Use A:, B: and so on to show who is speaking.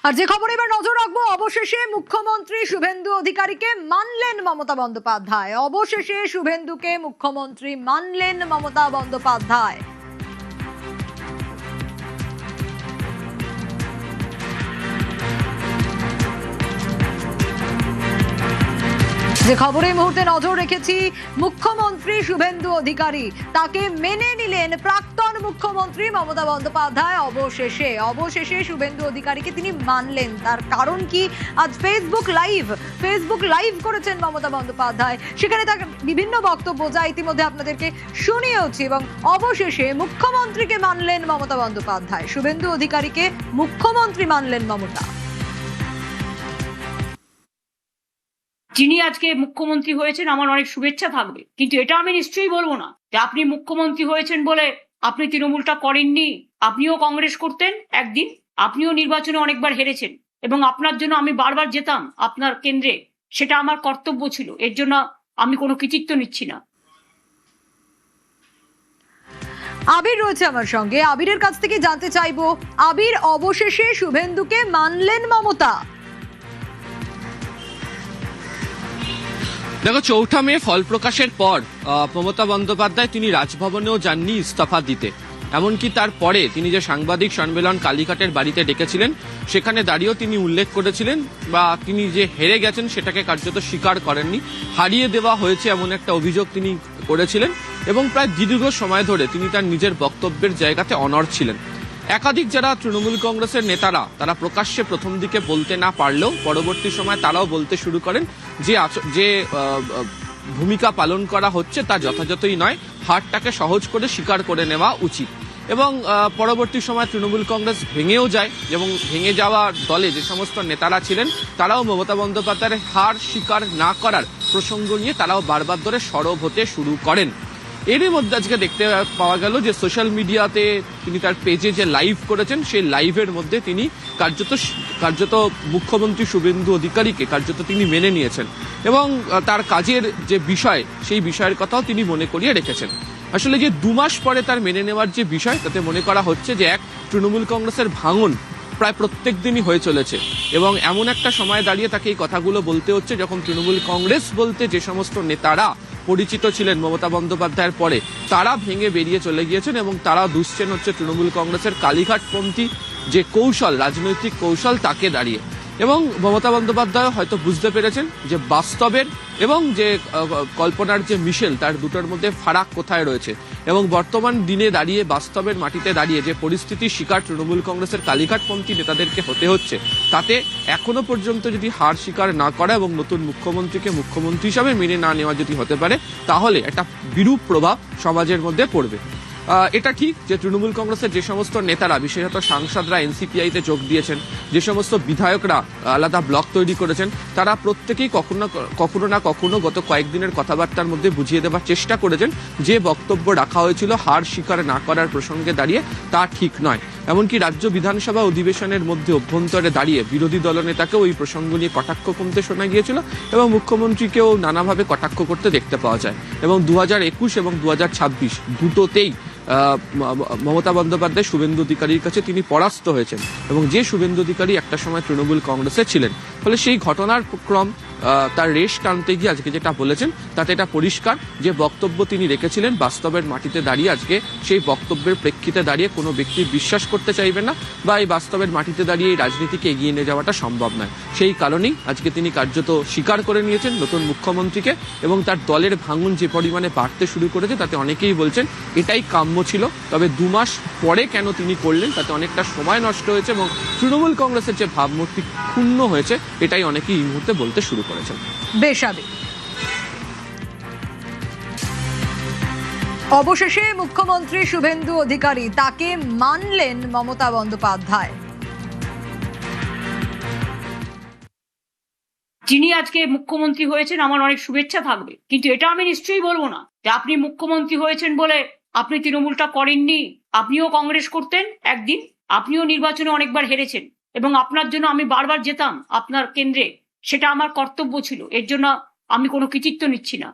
A: আর যে খবরে এবার নজর রাখবো, অবশেষে মুখ্যমন্ত্রী শুভেন্দু অধিকারীকে মানলেন মমতা বন্দ্যোপাধ্যায়। অবশেষে শুভেন্দুকে মুখ্যমন্ত্রী মানলেন মমতা বন্দ্যোপাধ্যায়। যে খবরে এই মুহূর্তে নজর রেখেছি, মুখ্যমন্ত্রী শুভেন্দু অধিকারী তাকে মেনে নিলেন প্রাক্তন মুখ্যমন্ত্রী মমতা বন্দ্যোপাধ্যায়। অবশেষে শুভেন্দু অধিকারীকে তিনি মানলেন। তার কারণ কি? আজ ফেসবুক লাইভ করেছেন মমতা বন্দ্যোপাধ্যায়। সেখানে তার বিভিন্ন বক্তব্য যা ইতিমধ্যে আপনাদেরকে শুনিয়েছি, এবং অবশেষে মুখ্যমন্ত্রীকে মানলেন মমতা বন্দ্যোপাধ্যায়। শুভেন্দু অধিকারীকে মুখ্যমন্ত্রী মানলেন মমতা।
B: যিনি আজকে মুখ্যমন্ত্রী হয়েছেন আমার অনেক শুভেচ্ছা থাকবে, কিন্তু এটা আমি নিশ্চয়ই বলবো না যে আপনি মুখ্যমন্ত্রী হয়েছেন বলে আপনি তৃণমূলটা করেননি। আপনিও কংগ্রেস করতেন একদিন, আপনিও নির্বাচনে অনেকবার হেরেছেন এবং আপনার জন্য আমি বারবার যেতাম আপনার কেন্দ্রে, সেটা আমার কর্তব্য ছিল। এর জন্য আমি কোনো কৃতিত্ব নিচ্ছি না।
A: আবির রয়েছে আমার সঙ্গে, আবিরের কাছ থেকে জানতে চাইবো, আবির, অবশেষে শুভেন্দুকে মানলেন মমতা।
C: দেখো, 4 মে ফল প্রকাশের পর মমতা বন্দ্যোপাধ্যায় তিনি রাজভবনেও যাননি ইস্তফা দিতে। এমনকি তারপরে তিনি যে সাংবাদিক সম্মেলন কালীঘাটের বাড়িতে ডেকেছিলেন, সেখানে দাঁড়িয়েও তিনি উল্লেখ করেছিলেন বা তিনি যে হেরে গেছেন সেটাকে কার্যত স্বীকার করেননি। হারিয়ে দেওয়া হয়েছে এমন একটা অভিযোগ তিনি করেছিলেন এবং প্রায় দীর্ঘ সময় ধরে তিনি তার নিজের বক্তব্যের জায়গাতে অনড় ছিলেন। একাধিক যারা তৃণমূল কংগ্রেসের নেতারা, তারা প্রকাশ্যে প্রথম দিকে বলতে না পারলেও পরবর্তী সময় তারাও বলতে শুরু করেন যে ভূমিকা পালন করা হচ্ছে তা যথাযথই নয়, হারটাকে সহজ করে স্বীকার করে নেওয়া উচিত। এবং পরবর্তী সময় তৃণমূল কংগ্রেস ভেঙেও যায় এবং ভেঙে যাওয়া দলে যে সমস্ত নেতারা ছিলেন তারাও মমতা বন্দ্যোপাধ্যায়ের হার স্বীকার না করার প্রসঙ্গ নিয়ে তারাও বারবার ধরে সরব হতে শুরু করেন। এরই মধ্যে আজকে দেখতে পাওয়া গেল যে সোশ্যাল মিডিয়াতে তিনি তার পেজে যে লাইভ করেছেন, সেই লাইভের মধ্যে তিনি কার্যত মুখ্যমন্ত্রী শুভেন্দু অধিকারীকে কার্যত তিনি মেনে নিয়েছেন এবং তার কাজের যে বিষয়, সেই বিষয়ের কথাও তিনি মনে করিয়ে রেখেছেন। আসলে যে 2 মাস পরে তার মেনে নেওয়ার যে বিষয়, তাতে মনে করা হচ্ছে যে তৃণমূল কংগ্রেসের ভাঙন প্রায় প্রত্যেক দিনই হয়ে চলেছে এবং এমন একটা সময় দাঁড়িয়ে তাকে এই কথাগুলো বলতে হচ্ছে যখন তৃণমূল কংগ্রেস বলতে যে সমস্ত নেতারা পরিচিত ছিলেন মমতা বন্দ্যোপাধ্যায়ের পরে, তারা ভেঙে বেরিয়ে চলে গিয়েছেন এবং তারা দুষছেন হচ্ছে তৃণমূল কংগ্রেসের কালীঘাটপন্থী যে কৌশল, রাজনৈতিক কৌশল, তাকে দাঁড়িয়ে। এবং মমতা বন্দ্যোপাধ্যায় হয়তো বুঝতে পেরেছেন যে বাস্তবের এবং যে কল্পনার যে মিশেল, তার দুটোর মধ্যে ফারাক কোথায় রয়েছে। এবং বর্তমান দিনে দাঁড়িয়ে, বাস্তবের মাটিতে দাঁড়িয়ে যে পরিস্থিতির শিকার তৃণমূল কংগ্রেসের কালীঘাটপন্থী নেতাদেরকে হতে হচ্ছে, তাতে এখনো পর্যন্ত যদি হার স্বীকার না করা এবং নতুন মুখ্যমন্ত্রীকে মুখ্যমন্ত্রী হিসাবে মেনে না নেওয়া যদি হতে পারে, তাহলে একটা বিরূপ প্রভাব সমাজের মধ্যে পড়বে। এটা ঠিক যে তৃণমূল কংগ্রেসের যে সমস্ত নেতারা, বিশেষত সাংসদরা এনসিপিআইতে যোগ দিয়েছেন, যে সমস্ত বিধায়করা আলাদা ব্লক তৈরি করেছেন, তারা প্রত্যেকেই কখনো না কখনো গত কয়েকদিনের কথাবার্তার মধ্যে বুঝিয়ে দেওয়ার চেষ্টা করেছেন যে বক্তব্য রাখা হয়েছিল হার স্বীকার না করার প্রসঙ্গে দাঁড়িয়ে, তা ঠিক নয়। এমনকি রাজ্য বিধানসভা অধিবেশনের মধ্যে অভ্যন্তরে দাঁড়িয়ে বিরোধী দলনেতাকেও ওই প্রসঙ্গ নিয়ে কটাক্ষ করতে শোনা গিয়েছিল এবং মুখ্যমন্ত্রীকেও নানাভাবে কটাক্ষ করতে দেখতে পাওয়া যায়। এবং 2021 এবং 2026 দুটোতেই মমতা বন্দ্যোপাধ্যায় শুভেন্দু অধিকারীর কাছে তিনি পরাস্ত হয়েছেন এবং যে শুভেন্দু অধিকারী একটা সময় তৃণমূল কংগ্রেসে ছিলেন। ফলে সেই ঘটনার ক্রম, তার রেশ টানতে গিয়ে আজকে যেটা বলেছেন, তাতে এটা পরিষ্কার যে বক্তব্য তিনি রেখেছিলেন বাস্তবের মাটিতে দাঁড়িয়ে আজকে সেই বক্তব্যের প্রেক্ষিতে দাঁড়িয়ে কোনো ব্যক্তি বিশ্বাস করতে চাইবেন না বা এই বাস্তবের মাটিতে দাঁড়িয়ে এই রাজনীতিকে এগিয়ে নিয়ে যাওয়াটা সম্ভব নয়। সেই কারণেই আজকে তিনি কার্যত স্বীকার করে নিয়েছেন নতুন মুখ্যমন্ত্রীকে এবং তার দলের ভাঙন যে পরিমাণে বাড়তে শুরু করেছে, তাতে অনেকেই বলছেন এটাই কাম্য ছিল। তবে 2 মাস পরে কেন তিনি করলেন, তাতে অনেকটা সময় নষ্ট হয়েছে এবং তৃণমূল কংগ্রেসের যে ভাবমূর্তি ক্ষুণ্ণ হয়েছে, এটাই অনেকেই এই মুহূর্তে বলতে শুরু করেছেন।
A: বেশাবে অবশেষে মুখ্যমন্ত্রী শুভেন্দু অধিকারী তাকে মানলেন মমতা বন্দ্যোপাধ্যায়।
B: যিনি আজকে মুখ্যমন্ত্রী হয়েছেন আমার অনেক শুভেচ্ছা থাকবে, কিন্তু এটা আমি নিশ্চয়ই বলবো না যে আপনি মুখ্যমন্ত্রী হয়েছেন বলে আপনি তৃণমূলটা করেননি। আপনিও কংগ্রেস করতেন একদিন, আপনিও নির্বাচনে অনেকবার হেরেছেন এবং আপনার জন্য আমি বারবার যেতাম আপনার কেন্দ্রে, সেটা আমার কর্তব্য ছিল। এর জন্য আমি কোনো কৃতিত্ব নিচ্ছি না।